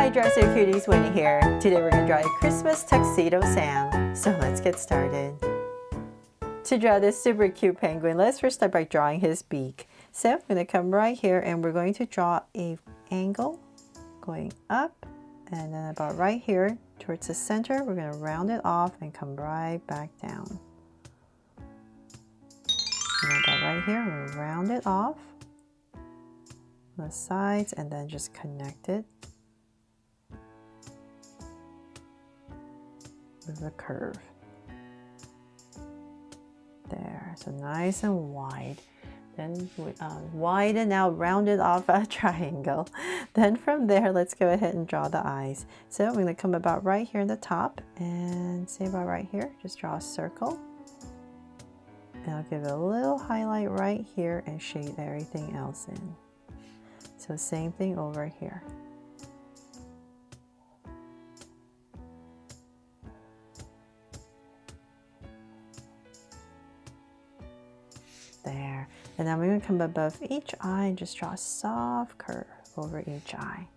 Hi Dress Your Cuties, Winnie here. Today we're going to draw a Christmas Tuxedo Sam. So let's get started. To draw this super cute penguin, let's first start by drawing his beak. So I'm going to come right here and we're going to draw an angle going up, and then about right here towards the center we're going to round it off and come right back down. And then about right here we're going to round it off on the sides and then just connect it with a curve. There, so nice and wide. Then widen out, round it off a triangle. Then from there, let's go ahead and draw the eyes. So I'm going to come about right here in the top and say about right here, just draw a circle. And I'll give it a little highlight right here and shade everything else in. So same thing over here. There. And then we're going to come above each eye and just draw a soft curve over each eye.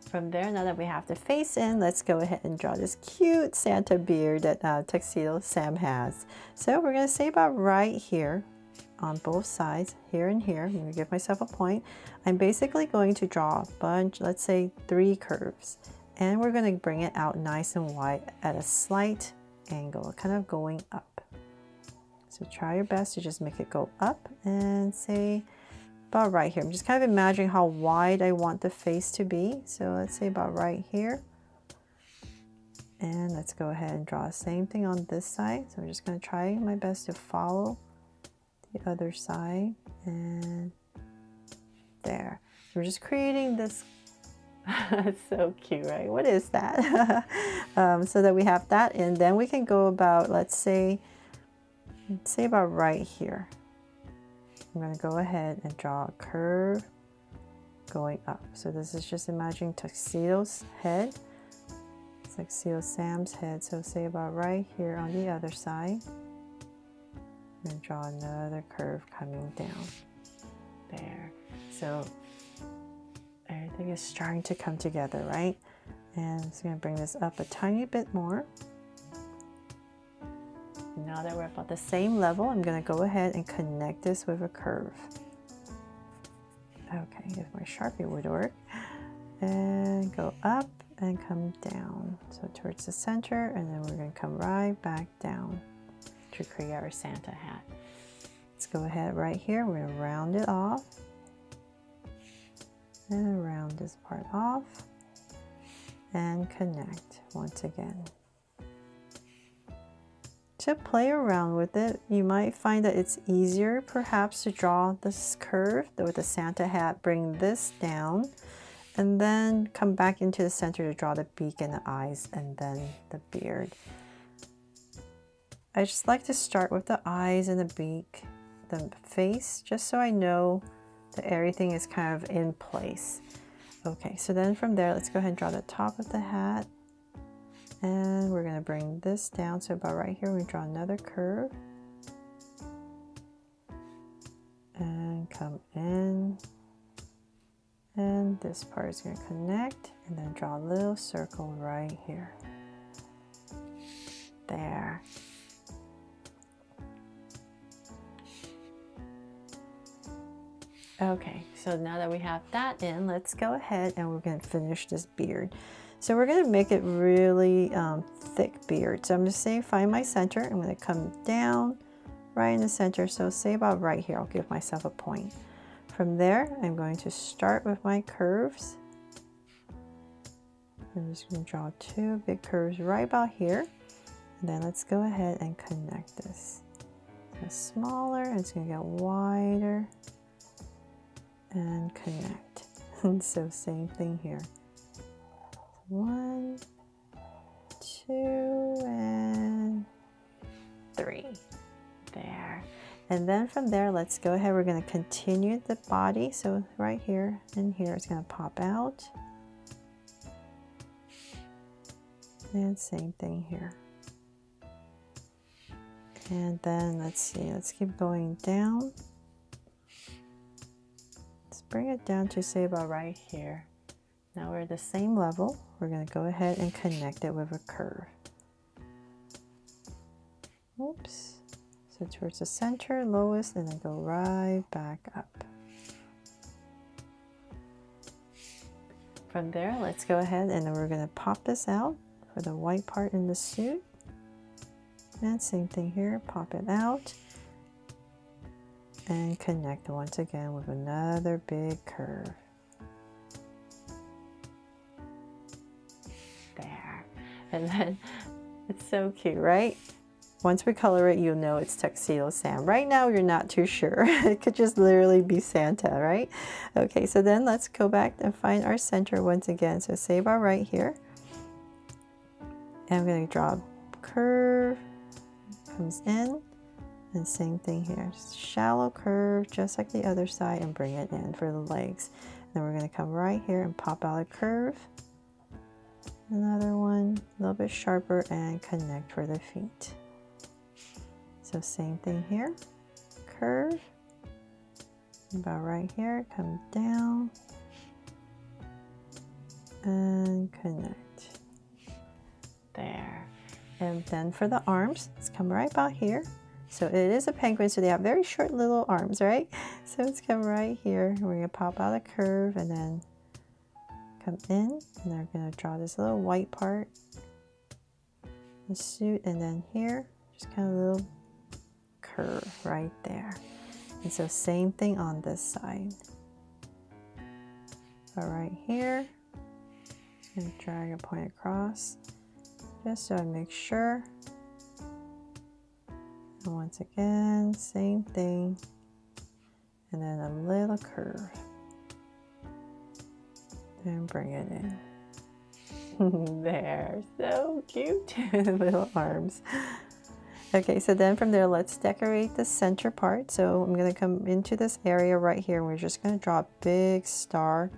From there, now that we have the face in, let's go ahead and draw this cute Santa beard that Tuxedo Sam has. So we're going to say about right here on both sides, here and here. I'm going to give myself a point. I'm basically going to draw a bunch, let's say 3 curves. And we're going to bring it out nice and wide at a slight angle, kind of going up. So try your best to just make it go up and say about right here. I'm just kind of imagining how wide I want the face to be. So let's say about right here. And let's go ahead and draw the same thing on this side. So I'm just going to try my best to follow the other side. And there. We're just creating this. It's so cute, right? What is that? So that we have that, and then we can go about, let's say about right here. I'm going to go ahead and draw a curve going up. So this is just imagining Tuxedo's head. It's Tuxedo Sam's head. So say about right here on the other side. I'm going to draw another curve coming down. There. So everything is starting to come together, right? And I'm just going to bring this up a tiny bit more. Now that we're about the same level, I'm going to go ahead and connect this with a curve. Okay, if my Sharpie would work. And go up and come down. So towards the center, and then we're going to come right back down to create our Santa hat. Let's go ahead right here. We're going to round it off. And round this part off. And connect once again. To play around with it, you might find that it's easier perhaps to draw this curve with the Santa hat, bring this down, and then come back into the center to draw the beak and the eyes and then the beard. I just like to start with the eyes and the beak, the face, just so I know that everything is kind of in place. Okay, so then from there, let's go ahead and draw the top of the hat. And we're going to bring this down. So about right here, we draw another curve. And come in. And this part is going to connect. And then draw a little circle right here. There. Okay, so now that we have that in, let's go ahead and we're going to finish this beard. So we're going to make it really thick beard. So I'm just saying find my center. I'm going to come down right in the center. So say about right here, I'll give myself a point. From there, I'm going to start with my curves. I'm just going to draw 2 big curves right about here. And then let's go ahead and connect this. So smaller, and it's going to get wider. And connect. And so same thing here. 1, 2, and 3. There. And then from there, let's go ahead. We're going to continue the body. So right here and here, it's going to pop out. And same thing here. And then let's see, let's keep going down. Let's bring it down to say about right here. Now we're at the same level. We're going to go ahead and connect it with a curve. Oops. So towards the center, lowest, and then go right back up. From there, let's go ahead and then we're going to pop this out for the white part in the suit. And same thing here, pop it out. And connect once again with another big curve. There. And then it's so cute, right? Once we color it, you'll know it's Tuxedo Sam. Right now, you're not too sure. It could just literally be Santa, right? Okay, so then let's go back and find our center once again. So save our right here. And I'm going to draw a curve, comes in, and same thing here. Shallow curve, just like the other side, and bring it in for the legs. Then we're going to come right here and pop out a curve. Another one, a little bit sharper, and connect for the feet. So same thing here, curve, about right here, come down, and connect. There. And then for the arms, let's come right about here. So it is a penguin, so they have very short little arms, right? So let's come right here. We're gonna pop out a curve and then come in, and then we're gonna draw this little white part, the suit, and then here, just kind of a little curve right there. And so same thing on this side. So right here, just gonna drag a point across, just so I make sure. And once again, same thing, and then a little curve, and bring it in. There, so cute. Little arms. Okay, so then from there, let's decorate the center part. So I'm going to come into this area right here, and we're just going to draw a big star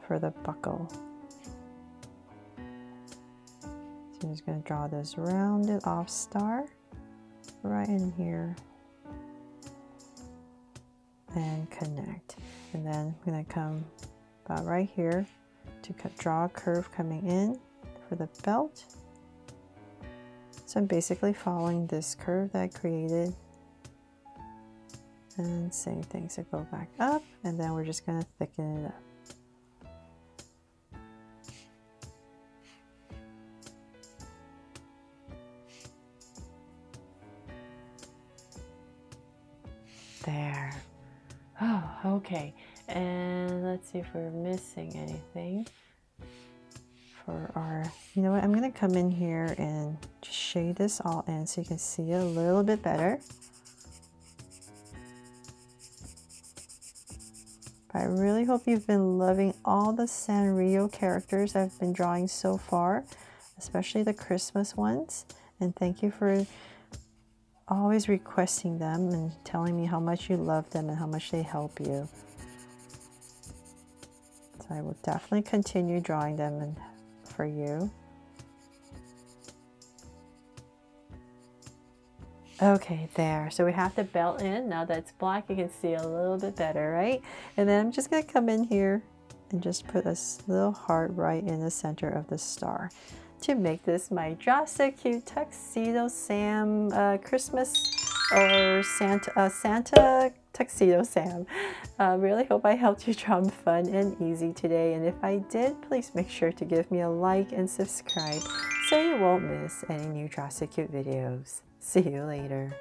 for the buckle. So I'm just going to draw this rounded off star right in here and connect. And then I'm going to come about right here to draw a curve coming in for the belt. So I'm basically following this curve that I created. And same thing, so go back up, and then we're just going to thicken it up. There. Oh, okay. And let's see if we're missing anything. For our, you know what, I'm going to come in here and just shade this all in so you can see it a little bit better. But I really hope you've been loving all the Sanrio characters I've been drawing so far, especially the Christmas ones. And thank you for always requesting them and telling me how much you love them and how much they help you. So I will definitely continue drawing them and for you. Okay, there. So we have the belt in. Now that it's black, you can see a little bit better, right? And then I'm just going to come in here and just put a little heart right in the center of the star to make this my Just So Cute Tuxedo Sam Christmas or Santa Tuxedo Sam. Really hope I helped you draw fun and easy today, and if I did, please make sure to give me a like and subscribe so you won't miss any new Just So Cute videos. See you later.